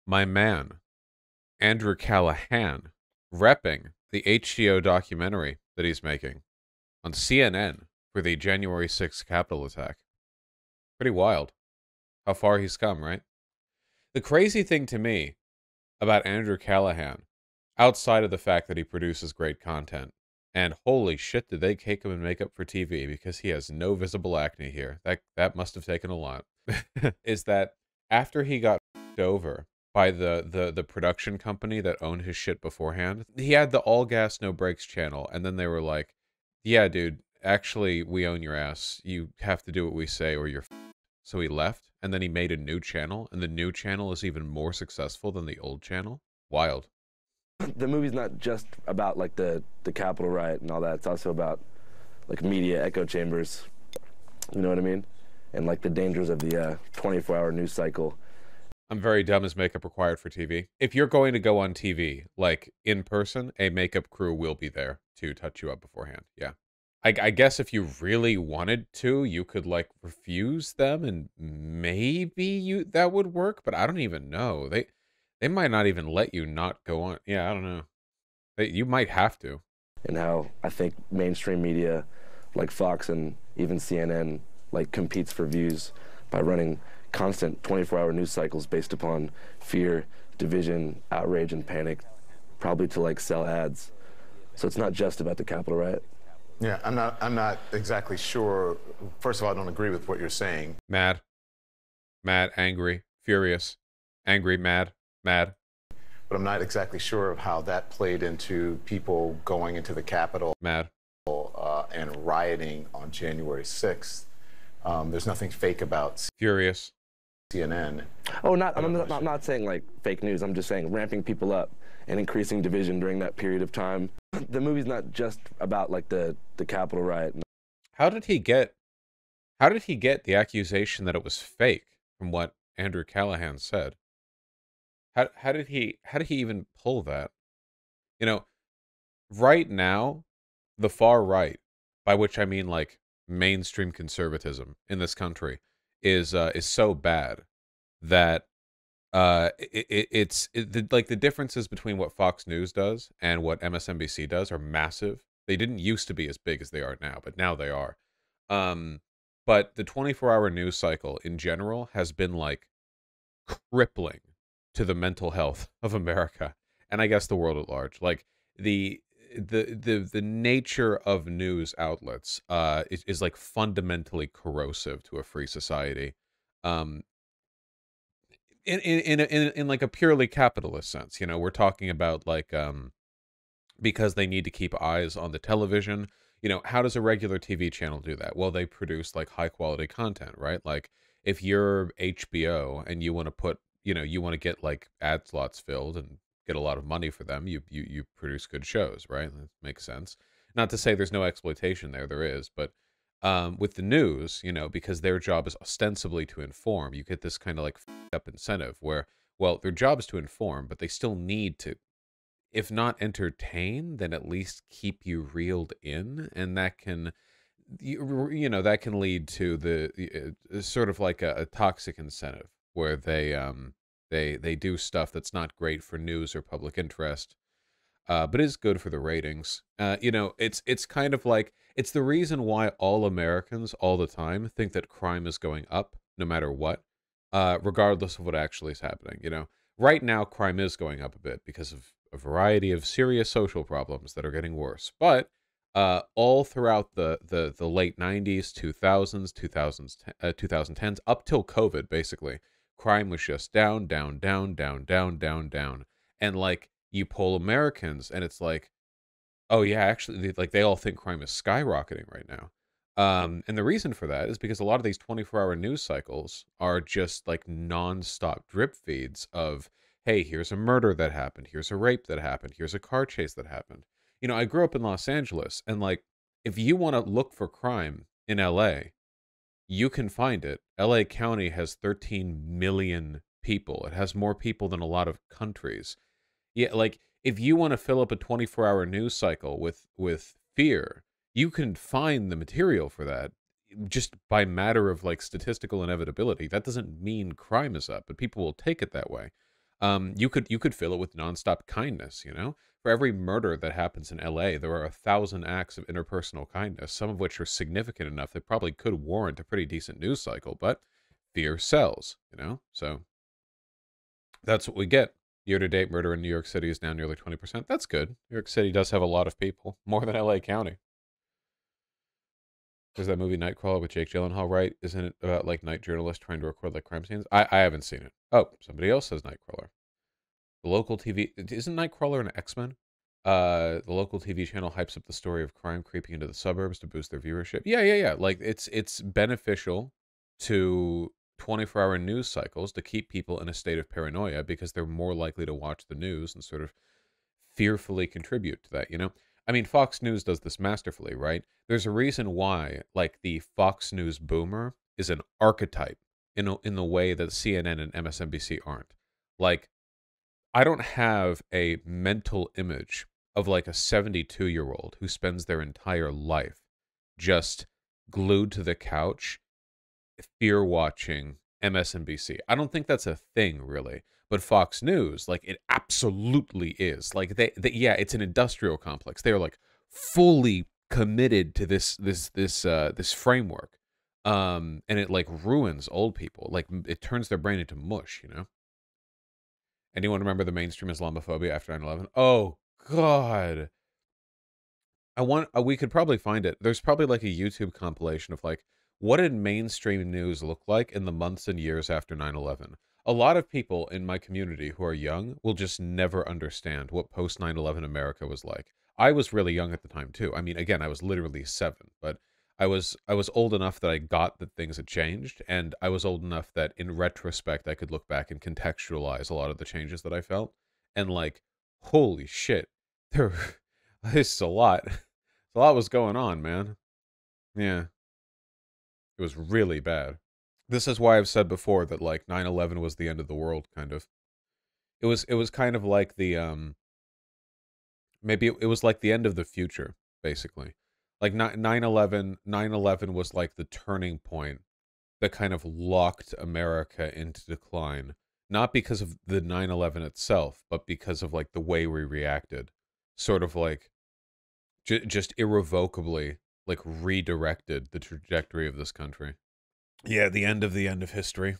my man, Andrew Callaghan, repping the HBO documentary that he's making on CNN for the January 6th Capitol attack. Pretty wild how far he's come, right? The crazy thing to me about Andrew Callaghan, outside of the fact that he produces great content, and holy shit, did they cake him in makeup for TV because he has no visible acne here. That must have taken a lot. Is that after he got f***ed over by the production company that owned his shit beforehand, he had the all gas no brakes channel, and then they were like, "Yeah, dude, actually we own your ass. You have to do what we say or you're f***ed." So he left, and then he made a new channel, and the new channel is even more successful than the old channel. Wild. The movie's not just about like the Capitol riot and all that. It's also about like media echo chambers. You know what I mean? And like the dangers of the 24-hour news cycle. I'm very dumb. Is makeup required for TV? If you're going to go on TV, like in person, a makeup crew will be there to touch you up beforehand. Yeah. I guess if you really wanted to, you could like refuse them and maybe that would work, but I don't even know. They might not even let you not go on. Yeah, I don't know. You might have to. And how I think mainstream media like Fox and even CNN like competes for views by running constant 24-hour news cycles based upon fear, division, outrage, and panic, probably to like sell ads. So it's not just about the Capitol riot. Yeah, I'm not exactly sure. First of all, I don't agree with what you're saying. Mad, angry, furious, angry, mad. But I'm not exactly sure of how that played into people going into the Capitol. Mad. And rioting on January 6th. There's nothing fake about furious. CNN. Oh, I'm not saying like fake news. I'm just saying ramping people up and increasing division during that period of time. The movie's not just about like the Capitol riot. How did he get the accusation that it was fake from what Andrew Callaghan said? How did he even pull that? You know, right now, the far right, by which I mean like mainstream conservatism in this country, is so bad that like the differences between what Fox News does and what MSNBC does are massive. They didn't used to be as big as they are now, but now they are. But the 24-hour news cycle in general has been like crippling to the mental health of America and I guess the world at large. Like the nature of news outlets is like fundamentally corrosive to a free society. In like a purely capitalist sense, you know, we're talking about like because they need to keep eyes on the television. You know, how does a regular TV channel do that? Well, they produce like high quality content, right? Like if you're HBO and you want to put, you know, you want to get like ad slots filled and get a lot of money for them, you produce good shows, right? That makes sense. Not to say there's no exploitation there is, but with the news, you know, because their job is ostensibly to inform, you get this kind of like up incentive where, well, their job is to inform, but they still need to, if not entertain, then at least keep you reeled in, and that can, you know, that can lead to the sort of like a toxic incentive where they do stuff that's not great for news or public interest, but is good for the ratings. You know, it's kind of like, it's the reason why all Americans all the time think that crime is going up no matter what, regardless of what actually is happening. You know, right now crime is going up a bit because of a variety of serious social problems that are getting worse. But all throughout the late 90s, 2000s, 2010s, up till COVID, basically, crime was just down, down, down, down, down, down, down. And like, you poll Americans and it's like, oh yeah, actually, like they all think crime is skyrocketing right now. And the reason for that is because a lot of these 24-hour news cycles are just like non-stop drip feeds of, hey, here's a murder that happened, here's a rape that happened, here's a car chase that happened. You know, I grew up in Los Angeles, and like, if you want to look for crime in LA, you can find it. LA County has 13 million people. It has more people than a lot of countries. Yeah, like if you want to fill up a 24-hour news cycle with fear, you can find the material for that just by matter of like statistical inevitability. That doesn't mean crime is up, but people will take it that way. You could fill it with nonstop kindness, you know? For every murder that happens in LA, there are 1,000 acts of interpersonal kindness, some of which are significant enough that probably could warrant a pretty decent news cycle, but fear sells, you know? So that's what we get. Year-to-date murder in New York City is down nearly 20%. That's good. New York City does have a lot of people, more than LA County. There's that movie Nightcrawler with Jake Gyllenhaal, right? Isn't it about like night journalists trying to record like crime scenes? I haven't seen it. Oh, somebody else says Nightcrawler. The local TV isn't Nightcrawler an X-Men? The local TV channel hypes up the story of crime creeping into the suburbs to boost their viewership. Yeah. Like it's beneficial to 24-hour news cycles to keep people in a state of paranoia because they're more likely to watch the news and sort of fearfully contribute to that, you know? I mean, Fox News does this masterfully, right? There's a reason why, like, the Fox News boomer is an archetype in the way that CNN and MSNBC aren't. Like, I don't have a mental image of like a 72-year-old who spends their entire life just glued to the couch fear watching MSNBC. I don't think that's a thing really. But Fox News, like it absolutely is. Like yeah, it's an industrial complex. They are like fully committed to this framework. And it like ruins old people. Like it turns their brain into mush, you know? Anyone remember the mainstream Islamophobia after 9/11? Oh God. We could probably find it. There's probably like a YouTube compilation of like, what did mainstream news look like in the months and years after 9/11? A lot of people in my community who are young will just never understand what post 9/11 America was like. I was really young at the time too. I mean, again, I was literally 7, but I was old enough that I got that things had changed, and I was old enough that in retrospect I could look back and contextualize a lot of the changes that I felt. And like, holy shit, there this is a lot. A lot was going on, man. Yeah, it was really bad. This is why I've said before that like 9/11 was the end of the world, kind of. It was kind of like the maybe it was like the end of the future, basically. Like 9/11 was like the turning point that kind of locked America into decline, not because of the 9/11 itself, but because of like the way we reacted. Sort of like just irrevocably like redirected the trajectory of this country. Yeah, the end of history.